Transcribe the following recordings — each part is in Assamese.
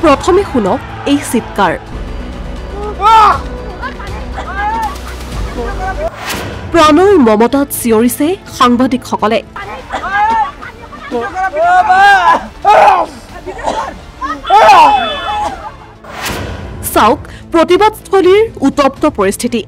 প্ৰথমে শুনক এই চিৎকাৰ। প্ৰাণৰ মমতাত চিঞৰিছে সাংবাদিকসকলে। চাওক প্ৰতিবাদস্থলীৰ উত্তপ্ত পৰিস্থিতি।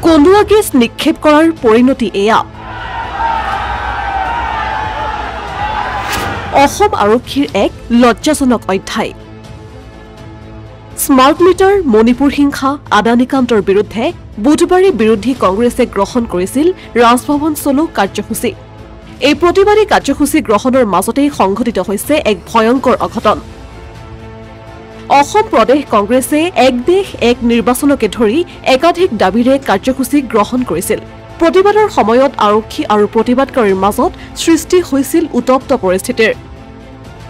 কন্দুৱা গেছ নিক্ষেপ কৰাৰ পৰিণতি এয়া। অসম আৰক্ষীৰ এক লজ্জাজনক অধ্যায়। স্মাৰ্ট মিটাৰ, মণিপুৰ হিংসা, আদানীকান্তৰ বিৰুদ্ধে বুধবাৰে বিৰোধী কংগ্ৰেছে গ্ৰহণ কৰিছিল ৰাজভৱন চলো কাৰ্যসূচী। এই প্ৰতিবাদী কাৰ্যসূচী গ্ৰহণৰ মাজতেই সংঘটিত হৈছে এক ভয়ংকৰ অঘটন। অসম প্ৰদেশ কংগ্ৰেছে এক দেশ এক নিৰ্বাচনকে ধৰি একাধিক দাবীৰে কাৰ্যসূচী গ্ৰহণ কৰিছিল। প্ৰতিবাদৰ সময়ত আৰক্ষী আৰু প্ৰতিবাদকাৰীৰ মাজত সৃষ্টি হৈছিল উত্তপ্ত পৰিস্থিতিৰ।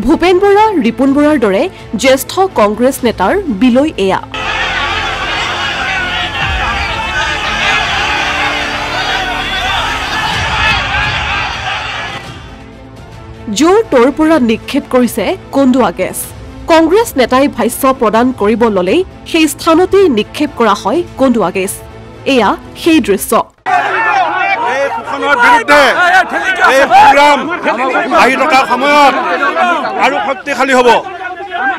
ভূপেন বৰা, ৰিপুণ বৰাৰ দৰে জ্যেষ্ঠ কংগ্ৰেছ নেতাৰ বিলৈ এয়া। জোৰ তোৰ পৰা নিক্ষেপ কৰিছে কন্দুৱা গেছ। কংগ্ৰেছ নেতাই ভাষ্য প্ৰদান কৰিব ল'লেই সেই স্থানতেই নিক্ষেপ কৰা হয় কন্দুৱা গেছ। এয়া সেই দৃশ্য। আৰু শক্তিশালী হ'ব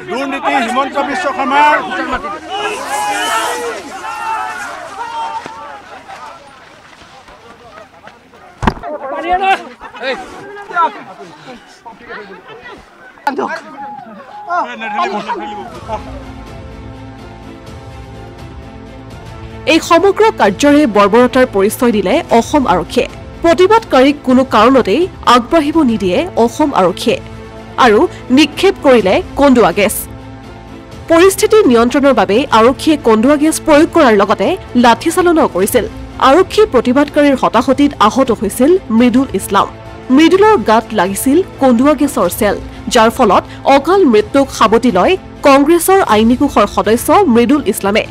দুৰ্নীতি। হিমন্ত বিশ্ব শৰ্মাৰ এই সমগ্ৰ কাৰ্যৰে বৰ্বৰতাৰ পৰিচয় দিলে অসম আৰক্ষীয়ে। প্ৰতিবাদকাৰীক কোনো কাৰণতেই আগবাঢ়িব নিদিয়ে অসম আৰক্ষীয়ে আৰু নিক্ষেপ কৰিলে কন্দুৱা গেছ। পৰিস্থিতি নিয়ন্ত্ৰণৰ বাবে আৰক্ষীয়ে কন্দুৱা গেছ প্ৰয়োগ কৰাৰ লগতে লাঠিচালনাও কৰিছিল। আৰক্ষী প্ৰতিবাদকাৰীৰ হতাহতিত আহত হৈছিল মৃদুল ইছলাম। মৃদুলৰ গাত লাগিছিল কন্দুৱা গেছৰ চেল, যাৰ ফলত অকাল মৃত্যুক সাৱটি লয় কংগ্ৰেছৰ আইনী কোষৰ সদস্য মৃদুল ইছলামে।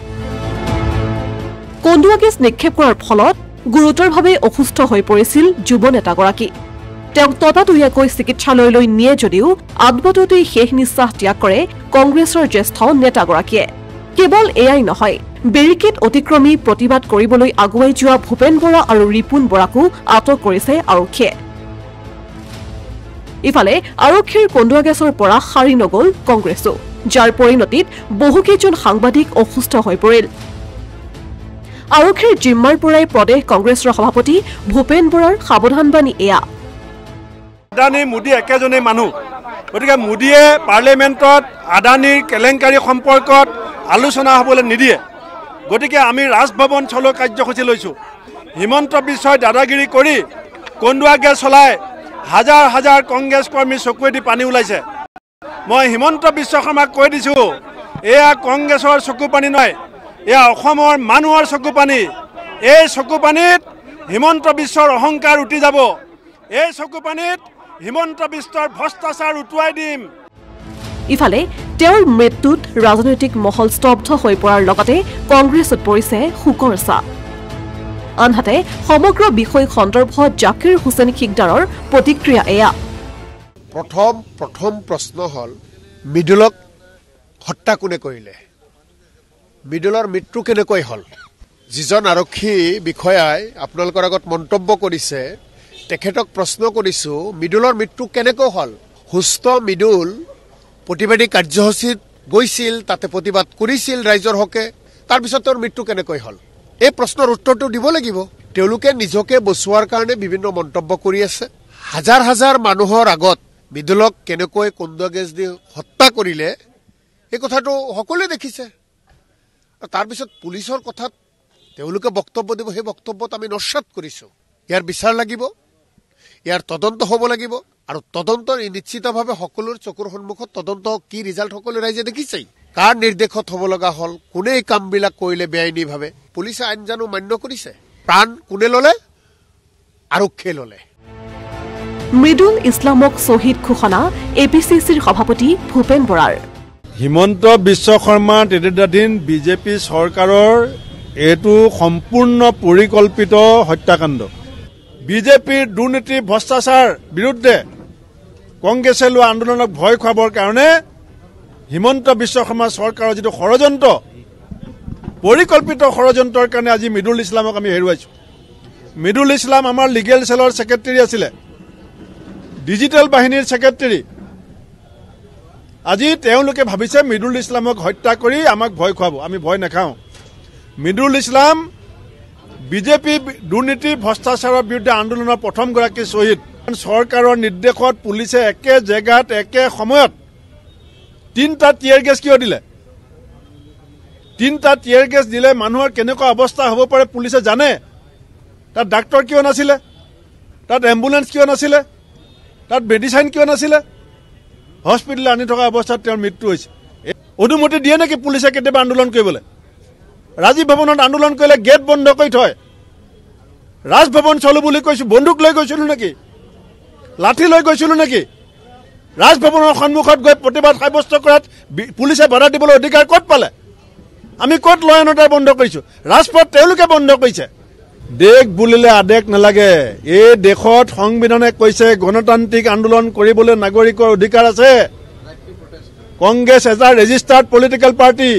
কন্দুৱা গেছ নিক্ষেপ কৰাৰ ফলত গুৰুতৰভাৱে অসুস্থ হৈ পৰিছিল যুৱ নেতাগৰাকী। তেওঁক ততাতৈয়াকৈ চিকিৎসালয়লৈ নিয়ে যদিও আদবাটতেই শেষ নিশ্বাস ত্যাগ কৰে কংগ্ৰেছৰ জ্যেষ্ঠ নেতাগৰাকীয়ে। কেৱল এয়াই নহয়, বেৰিকেড অতিক্ৰমী প্ৰতিবাদ কৰিবলৈ আগুৱাই যোৱা ভূপেন বৰা আৰু ৰিপুণ বৰাকো আটক কৰিছে আৰক্ষীয়ে। ইফালে আৰক্ষীৰ কন্দুৱা গেছৰ পৰা সাৰি নগ'ল কংগ্ৰেছো, যাৰ পৰিণতিত বহুকেইজন সাংবাদিক অসুস্থ হৈ পৰিল। আৰক্ষীৰ জিম্মাৰ পৰাই প্ৰদেশ কংগ্ৰেছৰ সভাপতি ভূপেন বৰাৰ সাৱধানবাণী এয়া। আদানী মোদী একেজনেই মানুহ, গতিকে মোদীয়ে পাৰ্লিয়ামেণ্টত আদানীৰ কেলেংকাৰী সম্পৰ্কত আলোচনা হ'বলৈ নিদিয়ে। গতিকে আমি ৰাজভৱন চলো কাৰ্যসূচী লৈছোঁ। হিমন্ত বিশ্বই দাদাগিৰি কৰি কন্দুৱা গেছ চলাই হাজাৰ হাজাৰ কংগ্ৰেছ কৰ্মী চকুৱেদি পানী ওলাইছে। মই হিমন্ত বিশ্ব শৰ্মাক কৈ দিছোঁ, এয়া কংগ্ৰেছৰ চকু পানী নহয়, এয়া অসমৰ মানুহৰ চকু পানী। এই চকু পানীত হিমন্ত বিশ্বৰ অহংকাৰ উটি যাব। এই চকু পানীত হিমন্ত বিশ্বৰ ভ্ৰষ্টাচাৰ উটুৱাই দিম। ইফালে তেওঁৰ মৃত্যুত ৰাজনৈতিক মহল স্তব্ধ হৈ পৰাৰ লগতে কংগ্ৰেছত পৰিছে শোকৰ ছাঁ। আনহাতে সমগ্ৰ বিষয় সন্দৰ্ভত জাকিৰ হুছেইন খিকদাৰৰ প্ৰতিক্ৰিয়া এয়া। প্ৰথম প্ৰশ্ন হ'ল, মৃদুলক হত্যা কোনে কৰিলে? মৃদুলৰ মৃত্যু কেনেকৈ হ'ল? যিজন আৰক্ষী বিষয়াই আপোনালোকৰ আগত মন্তব্য কৰিছে, তেখেতক প্ৰশ্ন কৰিছোঁ, মৃদুলৰ মৃত্যু কেনেকৈ হ'ল? সুস্থ মৃদুল প্ৰতিবাদী কাৰ্যসূচীত গৈছিল, তাতে প্ৰতিবাদ কৰিছিল ৰাইজৰ হকে, তাৰপিছত তেওঁৰ মৃত্যু কেনেকৈ হ'ল? এই প্ৰশ্নৰ উত্তৰটো দিব লাগিব। তেওঁলোকে নিজকে বচোৱাৰ কাৰণে বিভিন্ন মন্তব্য কৰি আছে। হাজাৰ হাজাৰ মানুহৰ আগত মৃদুলক কেনেকৈ কন্দুৱা গেছ দি হত্যা কৰিলে এই কথাটো সকলোৱে দেখিছে। তাৰপিছত পুলিচৰ কথাত তেওঁলোকে বক্তব্য দিব, সেই বক্তব্যত আমি নস্যাৎ কৰিছোঁ। ইয়াৰ বিচাৰ লাগিব, ইয়াৰ তদন্ত হ'ব লাগিব, আৰু তদন্ত নিশ্চিতভাৱে সকলোৰ চকুৰ সন্মুখত তদন্ত কি ৰিজাল্ট সকলো ৰাইজে দেখিছেই। কাৰ নিৰ্দেশত হ'ব লগা হ'ল, কোনে এই কামবিলাক কৰিলে বেআইনীভাৱে, পুলিচে আইন জানো মান্য কৰিছে? প্ৰাণ কোনে ল'লে? আৰক্ষীয়ে ল'লে। মৃদুল ইছলামক শ্বহীদ ঘোষণা APCCৰ সভাপতি ভূপেন বৰাৰ। হিমন্ত বিশ্ব শৰ্মা নেতৃত্বাধীন বিজেপি চৰকাৰৰ এইটো সম্পূৰ্ণ পৰিকল্পিত হত্যাকাণ্ড। বিজেপিৰ দুৰ্নীতি ভ্ৰষ্টাচাৰ বিৰুদ্ধে কংগ্ৰেছে লোৱা আন্দোলনক ভয় খুৱাবৰ কাৰণে হিমন্ত বিশ্ব শৰ্মা চৰকাৰৰ যিটো ষড়যন্ত্ৰ, পৰিকল্পিত ষড়যন্ত্ৰৰ কাৰণে আজি মিদুল ইছলামক আমি হেৰুৱাইছোঁ। মিদুল ইছলাম আমাৰ লিগেল সেলৰ ছেক্ৰেটাৰী আছিলে, ডিজিটেল বাহিনীৰ ছেক্ৰেটাৰী। আজি তেওঁলোকে ভাবিছে মিদুল ইছলামক হত্যা কৰি আমাক ভয় খুৱাব। আমি ভয় নাখাওঁ। মিদুল ইছলাম বিজেপি দুৰ্নীতি ভ্ৰষ্টাচাৰৰ বিৰুদ্ধে আন্দোলনৰ প্ৰথমগৰাকী শ্বহীদ। চৰকাৰৰ নিৰ্দেশত পুলিচে একে জেগাত একে সময়ত 3টা টিয়াৰ গেছ কিয় দিলে? 3টা টিয়াৰ গেছ দিলে মানুহৰ কেনেকুৱা অৱস্থা হ'ব পাৰে পুলিচে জানে। তাত ডাক্তৰ কিয় নাছিলে? তাত এম্বুলেন্স কিয় নাছিলে? তাত মেডিচাইন কিয় নাছিলে? হস্পিটেললৈ আনি থকা অৱস্থাত তেওঁৰ মৃত্যু হৈছে। অনুমতি দিয়ে নেকি পুলিচে কেতিয়াবা আন্দোলন কৰিবলৈ? ৰাজীৱ ভৱনত আন্দোলন কৰিলে গেট বন্ধ কৰি থয়। ৰাজভৱন চলো বুলি কৈছোঁ, বন্দুক লৈ গৈছিলোঁ নেকি? লাঠি লৈ গৈছিলোঁ নেকি? ৰাজভৱনৰ সন্মুখত গৈ প্ৰতিবাদ সাব্যস্ত কৰাত পুলিচে বাধা দিবলৈ অধিকাৰ ক'ত পালে? আমি ক'ত ল এণ্ড অৰ্ডাৰ বন্ধ কৰিছোঁ? ৰাজপথ তেওঁলোকে বন্ধ কৰিছে। দেশ বুলিলে আদেশ নালাগে। এই দেশত সংবিধানে কৈছে গণতান্ত্ৰিক আন্দোলন কৰিবলৈ নাগৰিকৰ অধিকাৰ আছে। Congress as a registered political party,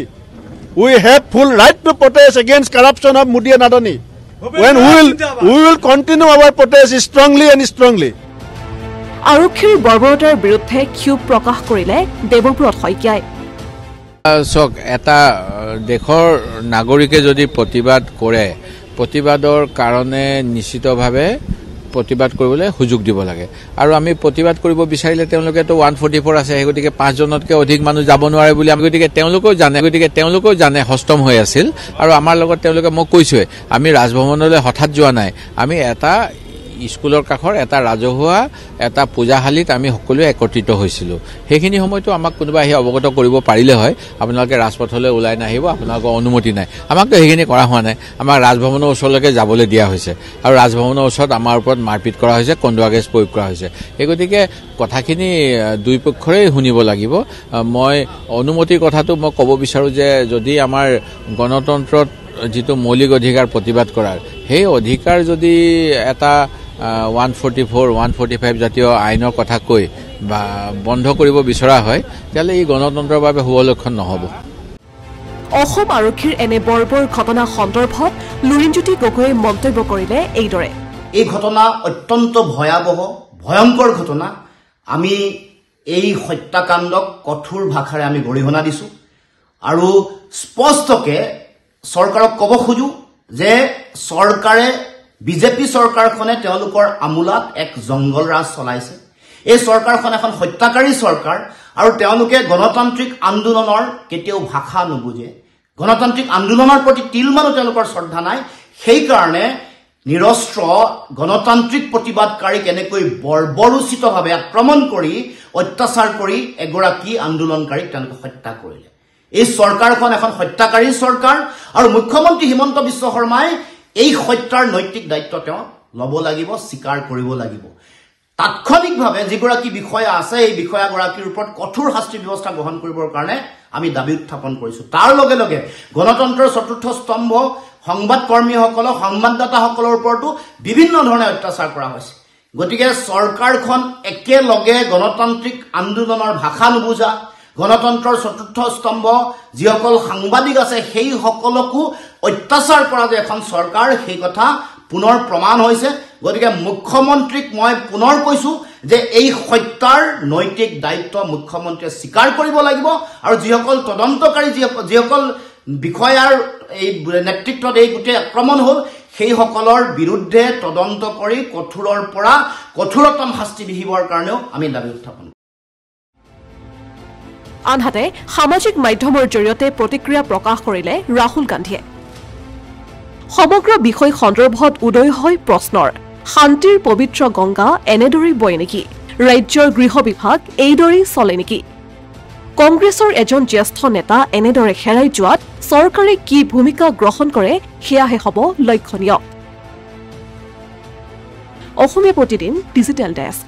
we have full right to protest against corruption of Modi and Adani. When we will continue our protest strongly and strongly. আৰক্ষীৰ বৰ্বৰতাৰ বিৰুদ্ধে ক্ষোভ প্ৰকাশ কৰিলে দেৱব্ৰত শইকীয়াই। চক এটা দেশৰ নাগৰিকে যদি প্ৰতিবাদ কৰে, প্ৰতিবাদৰ কাৰণে নিশ্চিতভাৱে প্ৰতিবাদ কৰিবলৈ সুযোগ দিব লাগে। আৰু আমি প্ৰতিবাদ কৰিব বিচাৰিলে তেওঁলোকেতো 144 আছে, সেই গতিকে 5জনতকৈ অধিক মানুহ যাব নোৱাৰে বুলি গতিকে তেওঁলোকেও জানে হস্তম হৈ আছিল। আৰু আমাৰ লগত তেওঁলোকে মই কৈছোৱে, আমি ৰাজভৱনলৈ হঠাৎ যোৱা নাই। আমি এটা স্কুলৰ কাষৰ এটা ৰাজহুৱা এটা পূজাশালীত আমি সকলোৱে একত্ৰিত হৈছিলোঁ। সেইখিনি সময়তো আমাক কোনোবা আহি অৱগত কৰিব পাৰিলে হয়, আপোনালোকে ৰাজপথলৈ ওলাই নাহিব, আপোনালোকৰ অনুমতি নাই। আমাকতো সেইখিনি কৰা হোৱা নাই। আমাক ৰাজভৱনৰ ওচৰলৈকে যাবলৈ দিয়া হৈছে আৰু ৰাজভৱনৰ ওচৰত আমাৰ ওপৰত মাৰপিট কৰা হৈছে, কন্দুৱা গেছ প্ৰয়োগ কৰা হৈছে। এই গতিকে কথাখিনি দুই পক্ষৰেই শুনিব লাগিব। মই অনুমতিৰ কথাটো মই ক'ব বিচাৰোঁ যে যদি আমাৰ গণতন্ত্ৰত যিটো মৌলিক অধিকাৰ প্ৰতিবাদ কৰাৰ, সেই অধিকাৰ যদি এটা 144, 145 জাতীয় আইনৰ কথা কৈ বা বন্ধ কৰিব বিচৰা হয়, তেতিয়াহ'লে এই গণতন্ত্ৰৰ বাবে শুভ লক্ষণ নহ'ব। অসম আৰক্ষীৰ এনে বৰ্বৰ ঘটনা সন্দৰ্ভত লুৰিণজ্যোতি গগৈয়ে মন্তব্য কৰিলে এইদৰে। এই ঘটনা অত্যন্ত ভয়াৱহ, ভয়ংকৰ ঘটনা। আমি এই হত্যাকাণ্ডক কঠোৰ ভাষাৰে আমি গৰিহণা দিছোঁ আৰু স্পষ্টকৈ চৰকাৰক ক'ব খোজো যে চৰকাৰে, বিজেপি চৰকাৰখনে তেওঁলোকৰ আমোলাত এক জংগল ৰাজ চলাইছে। এই চৰকাৰখন এখন হত্যাকাৰী চৰকাৰ আৰু তেওঁলোকে গণতান্ত্ৰিক আন্দোলনৰ কেতিয়াও ভাষা নুবুজে। গণতান্ত্ৰিক আন্দোলনৰ প্ৰতি তিলমানো তেওঁলোকৰ শ্ৰদ্ধা নাই। সেইকাৰণে নিৰস্ত্ৰ গণতান্ত্ৰিক প্ৰতিবাদকাৰীক এনেকৈ বৰ্বৰোচিতভাৱে আক্ৰমণ কৰি অত্যাচাৰ কৰি এগৰাকী আন্দোলনকাৰীক তেওঁলোকে হত্যা কৰিলে। এই চৰকাৰখন এখন হত্যাকাৰী চৰকাৰ আৰু মুখ্যমন্ত্ৰী হিমন্ত বিশ্ব শৰ্মাই এই হত্যাৰ নৈতিক দায়িত্ব তেওঁ ল'ব লাগিব, স্বীকাৰ কৰিব লাগিব। তাৎক্ষণিকভাৱে যিগৰাকী বিষয়া আছে, এই বিষয়াগৰাকীৰ ওপৰত কঠোৰ শাস্তি ব্যৱস্থা গ্ৰহণ কৰিবৰ কাৰণে আমি দাবী উত্থাপন কৰিছোঁ। তাৰ লগে লগে গণতন্ত্ৰৰ চতুৰ্থ স্তম্ভ সংবাদকৰ্মীসকলক, সংবাদদাতাসকলৰ ওপৰতো বিভিন্ন ধৰণে অত্যাচাৰ কৰা হৈছে। গতিকে চৰকাৰখন একেলগে গণতান্ত্ৰিক আন্দোলনৰ ভাষা নুবুজা, গণতন্ত্ৰৰ চতুৰ্থ স্তম্ভ যিসকল সাংবাদিক আছে সেই সকলকো অত্যাচাৰ কৰা যে এখন চৰকাৰ, সেই কথা পুনৰ প্ৰমাণ হৈছে। গতিকে মুখ্যমন্ত্ৰীক মই পুনৰ কৈছোঁ যে এই হত্যাৰ নৈতিক দায়িত্ব মুখ্যমন্ত্ৰীয়ে স্বীকাৰ কৰিব লাগিব আৰু যিসকল তদন্তকাৰী, যিসকল বিষয়াৰ এই নেতৃত্বত এই গোটেই আক্ৰমণ হ'ল, সেইসকলৰ বিৰুদ্ধে তদন্ত কৰি কঠোৰৰ পৰা কঠোৰতম শাস্তি বিহিবৰ কাৰণেও আমি দাবী উত্থাপন। আনহাতে সামাজিক মাধ্যমৰ জৰিয়তে প্ৰতিক্ৰিয়া প্ৰকাশ কৰিলে ৰাহুল গান্ধীয়ে। সমগ্ৰ বিষয় সন্দৰ্ভত উদয় হয় প্ৰশ্নৰ, শান্তিৰ পবিত্ৰ গংগা এনেদৰেই বয় নেকি? ৰাজ্যৰ গৃহ বিভাগ এইদৰেই চলে নেকি? কংগ্ৰেছৰ এজন জ্যেষ্ঠ নেতা এনেদৰে হেৰাই যোৱাত চৰকাৰে কি ভূমিকা গ্ৰহণ কৰে সেয়াহে হ'ব লক্ষণীয়। Asomiya Pratidin digital desk.